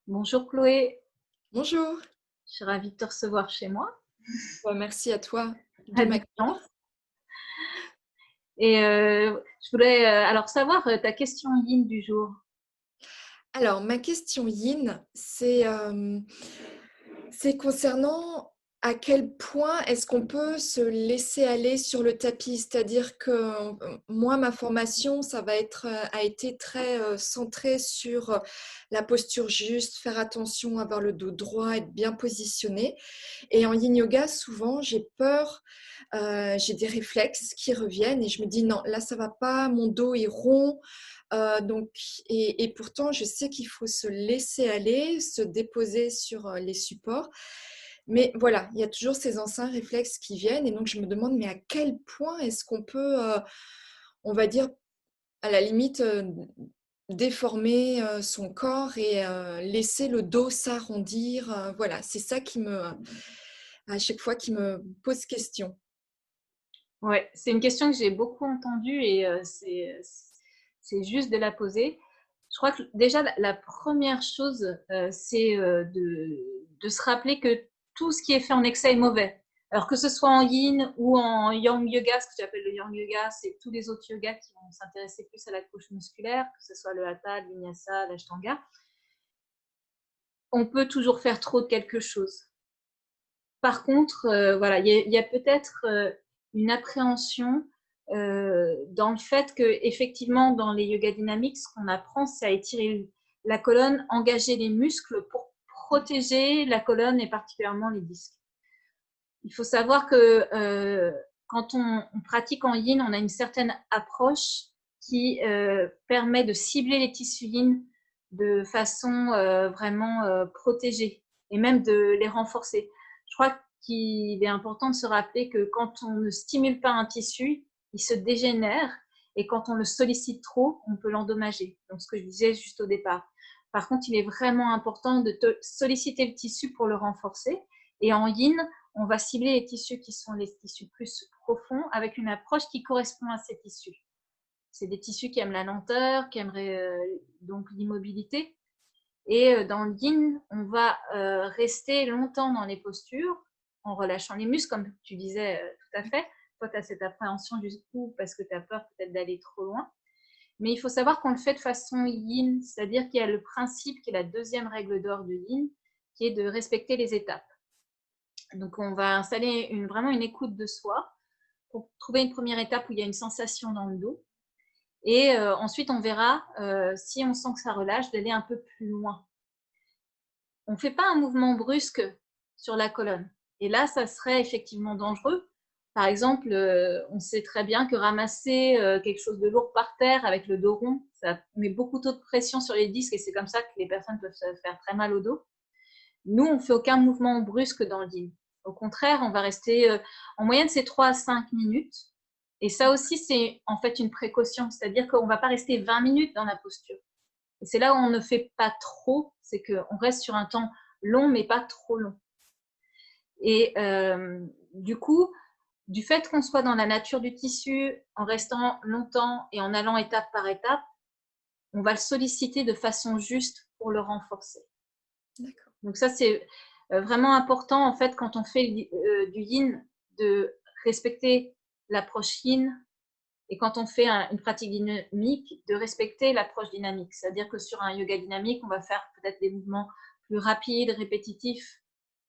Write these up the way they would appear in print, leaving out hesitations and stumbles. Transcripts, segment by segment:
Bonjour Chloé, Bonjour. je suis ravie de te recevoir chez moi, Merci à toi à de m'accueillir. distance. Et je voulais alors savoir ta question yin du jour. Alors, ma question yin, c'est concernant à quel point est-ce qu'on peut se laisser aller sur le tapis? C'est-à-dire que, moi, ma formation, ça va être, a été très, centrée sur, la posture juste, faire attention, avoir le dos droit, être bien positionné. Et en yin yoga, souvent, j'ai peur, j'ai des réflexes qui reviennent et je me dis: «Non, là, ça va pas, mon dos est rond». Donc et pourtant, je sais qu'il faut se laisser aller, se déposer sur, les supports. Mais voilà, il y a toujours ces anciens réflexes qui viennent et donc je me demande, mais à quel point est-ce qu'on peut, on va dire, à la limite, déformer, son corps et laisser le dos s'arrondir, voilà, c'est ça qui me à chaque fois qui me pose question. Ouais, c'est une question que j'ai beaucoup entendue et c'est juste de la poser. Je crois que déjà la première chose, c'est de se rappeler que tout ce qui est fait en excès est mauvais. Alors que ce soit en yin ou en yang yoga, ce que tu appelles le yang yoga, c'est tous les autres yogas qui vont s'intéresser plus à la couche musculaire, que ce soit le hatha, le vinyasa, l'ashtanga. On peut toujours faire trop de quelque chose. Par contre, voilà, il y a peut-être une appréhension dans le fait que, effectivement, dans les yoga dynamiques, ce qu'on apprend, c'est à étirer la colonne, engager les muscles pour protéger la colonne et particulièrement les disques. Il faut savoir que quand on pratique en yin, on a une certaine approche qui permet de cibler les tissus yin de façon vraiment protégée et même de les renforcer. Je crois qu'il est important de se rappeler que quand on ne stimule pas un tissu, il se dégénère et quand on le sollicite trop, on peut l'endommager. Donc, ce que je disais juste au départ. Par contre, il est vraiment important de solliciter le tissu pour le renforcer. Et en yin, on va cibler les tissus qui sont les tissus plus profonds avec une approche qui correspond à ces tissus. C'est des tissus qui aiment la lenteur, qui aimeraient donc l'immobilité. Et dans le yin, on va rester longtemps dans les postures en relâchant les muscles, comme tu disais tout à fait. Toi, tu as cette appréhension du coup parce que tu as peur peut-être d'aller trop loin. Mais il faut savoir qu'on le fait de façon yin, c'est-à-dire qu'il y a le principe qui est la deuxième règle d'or de yin, qui est de respecter les étapes. Donc, on va installer vraiment une écoute de soi pour trouver une première étape où il y a une sensation dans le dos. Et ensuite, on verra si on sent que ça relâche, d'aller un peu plus loin. On ne fait pas un mouvement brusque sur la colonne. Et là, ça serait effectivement dangereux. Par exemple, on sait très bien que ramasser quelque chose de lourd par terre avec le dos rond, ça met beaucoup trop de pression sur les disques et c'est comme ça que les personnes peuvent se faire très mal au dos. Nous, on ne fait aucun mouvement brusque dans le yin. Au contraire, on va rester, en moyenne, c'est 3 à 5 minutes. Et ça aussi, c'est en fait une précaution, c'est-à-dire qu'on ne va pas rester 20 minutes dans la posture. Et c'est là où on ne fait pas trop, c'est qu'on reste sur un temps long, mais pas trop long. Et du coup, du fait qu'on soit dans la nature du tissu, en restant longtemps et en allant étape par étape, on va le solliciter de façon juste pour le renforcer. D'accord. Donc ça, c'est vraiment important, en fait, quand on fait du yin, de respecter l'approche yin et quand on fait une pratique dynamique, de respecter l'approche dynamique. C'est-à-dire que sur un yoga dynamique, on va faire peut-être des mouvements plus rapides, répétitifs,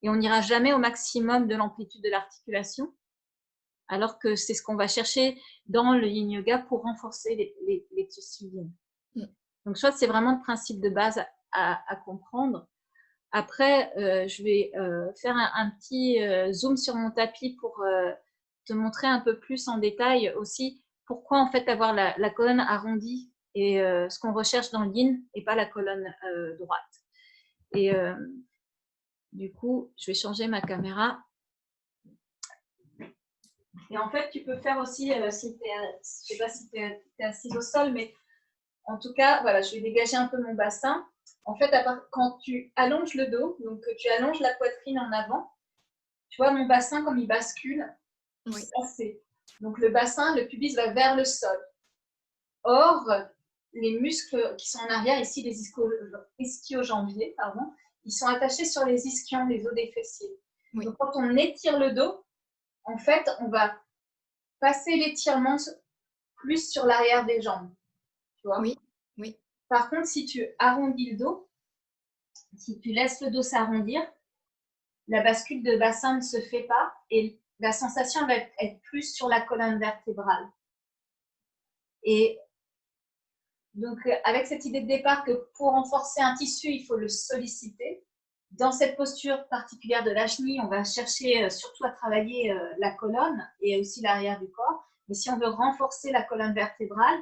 et on n'ira jamais au maximum de l'amplitude de l'articulation, alors que c'est ce qu'on va chercher dans le yin yoga pour renforcer les tissus yin. Mmh. Donc, je crois que c'est vraiment le principe de base à comprendre. Après, je vais faire un petit zoom sur mon tapis pour te montrer un peu plus en détail aussi pourquoi en fait avoir la colonne arrondie et ce qu'on recherche dans le yin et pas la colonne droite. Et du coup, je vais changer ma caméra. Et en fait, tu peux faire aussi, si tu es, je sais pas si tu es assise au sol, mais en tout cas, voilà, je vais dégager un peu mon bassin. En fait, quand tu allonges le dos, donc tu allonges la poitrine en avant, tu vois mon bassin comme il bascule. Oui. Ça, c'est... Donc le bassin, le pubis va vers le sol. Or, les muscles qui sont en arrière, ici les ischio-jambiers, pardon, ils sont attachés sur les ischions, les os des fessiers. Oui. Donc quand on étire le dos, en fait, on va passer l'étirement plus sur l'arrière des jambes, tu vois. Oui, oui. Par contre, si tu arrondis le dos, si tu laisses le dos s'arrondir, la bascule de bassin ne se fait pas et la sensation va être plus sur la colonne vertébrale. Et donc, avec cette idée de départ que pour renforcer un tissu, il faut le solliciter. Dans cette posture particulière de la chenille, on va chercher surtout à travailler la colonne et aussi l'arrière du corps. Mais si on veut renforcer la colonne vertébrale,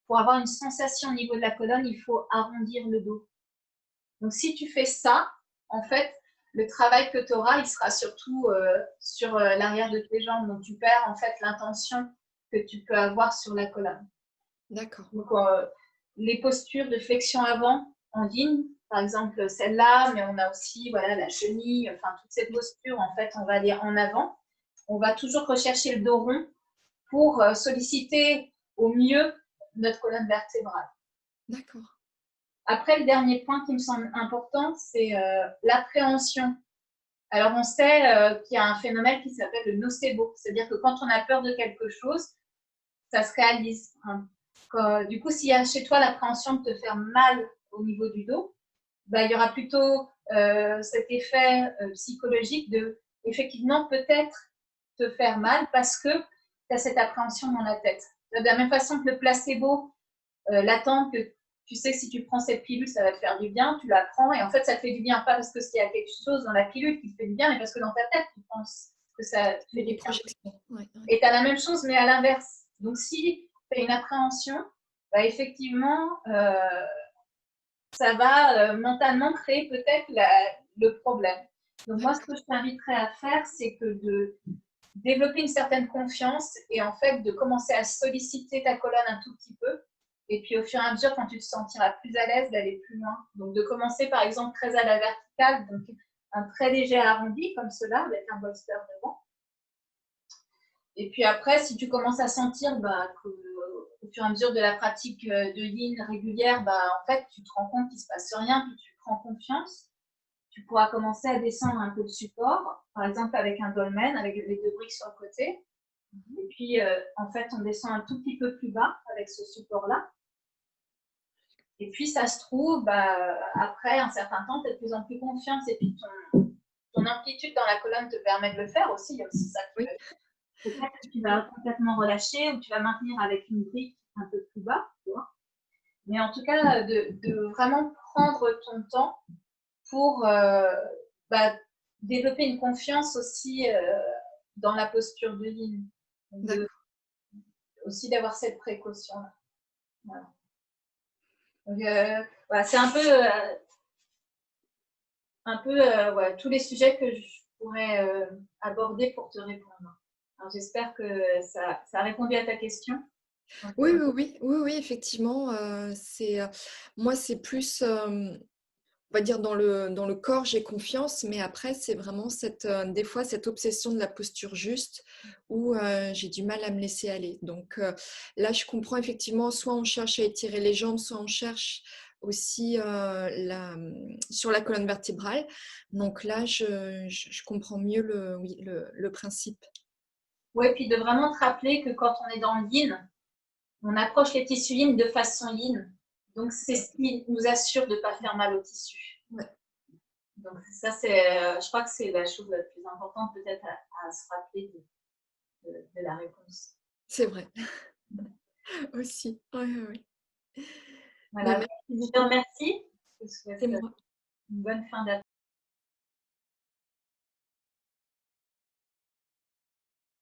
pour avoir une sensation au niveau de la colonne, il faut arrondir le dos. Donc, si tu fais ça, en fait, le travail que tu auras, il sera surtout sur l'arrière de tes jambes. Donc, tu perds en fait l'intention que tu peux avoir sur la colonne. D'accord. Donc, les postures de flexion avant en ligne, par exemple celle-là, mais on a aussi voilà, la chenille, enfin toutes ces postures, en fait, on va aller en avant. On va toujours rechercher le dos rond pour solliciter au mieux notre colonne vertébrale. D'accord. Après, le dernier point qui me semble important, c'est l'appréhension. Alors, on sait qu'il y a un phénomène qui s'appelle le nocebo, c'est-à-dire que quand on a peur de quelque chose, ça se réalise. Du coup, s'il y a chez toi l'appréhension de te faire mal au niveau du dos, bah, il y aura plutôt cet effet psychologique de, effectivement, peut-être te faire mal parce que tu as cette appréhension dans la tête. De la même façon que le placebo, l'attente que tu sais que si tu prends cette pilule, ça va te faire du bien, tu la prends et en fait, ça te fait du bien, pas parce qu'il y a quelque chose dans la pilule qui te fait du bien, mais parce que dans ta tête, tu penses que ça te fait du bien. Ouais, ouais. Et tu as la même chose, mais à l'inverse. Donc, si tu as une appréhension, bah, effectivement, ça va mentalement créer peut-être le problème. Donc, moi, ce que je t'inviterais à faire, c'est que de développer une certaine confiance et en fait de commencer à solliciter ta colonne un tout petit peu. Et puis, au fur et à mesure, quand tu te sentiras plus à l'aise, d'aller plus loin. Donc, de commencer, par exemple, très à la verticale, donc un très léger arrondi, comme cela, avec un bolster devant. Et puis après, si tu commences à sentir qu'au fur et à mesure de la pratique de yin régulière, en fait, tu te rends compte qu'il ne se passe rien, puis tu prends confiance, tu pourras commencer à descendre un peu de support, par exemple avec un dolmen, avec les deux briques sur le côté. Et puis, en fait, on descend un tout petit peu plus bas avec ce support-là. Et puis, ça se trouve, après un certain temps, tu as de plus en plus confiance et puis ton amplitude dans la colonne te permet de le faire aussi. Il y a aussi ça qui peut-être que tu vas complètement relâcher ou tu vas maintenir avec une brique un peu plus bas. Tu vois. Mais en tout cas, de vraiment prendre ton temps pour développer une confiance aussi dans la posture de yin. Aussi d'avoir cette précaution-là. Voilà. Donc, voilà, c'est un peu ouais, tous les sujets que je pourrais aborder pour te répondre. Alors, j'espère que ça a répondu à ta question. Donc, Oui, oui, oui, oui, oui, effectivement, moi, c'est plus, on va dire dans le corps, j'ai confiance, mais après, c'est vraiment des fois, cette obsession de la posture juste où j'ai du mal à me laisser aller. Donc là, je comprends effectivement, soit on cherche à étirer les jambes, soit on cherche aussi sur la colonne vertébrale. Donc là, je comprends mieux oui, le principe. ouais, puis de vraiment te rappeler que quand on est dans le yin, on approche les tissus yin de façon yin. Donc, c'est ce qui nous assure de ne pas faire mal au tissu. Ouais. Donc, ça, je crois que c'est la chose la plus importante peut-être à se rappeler de la réponse. C'est vrai. Aussi. Oui, oui, oui. Voilà, je te remercie. Je te C'est souhaite moi. une bonne fin d'après-midi.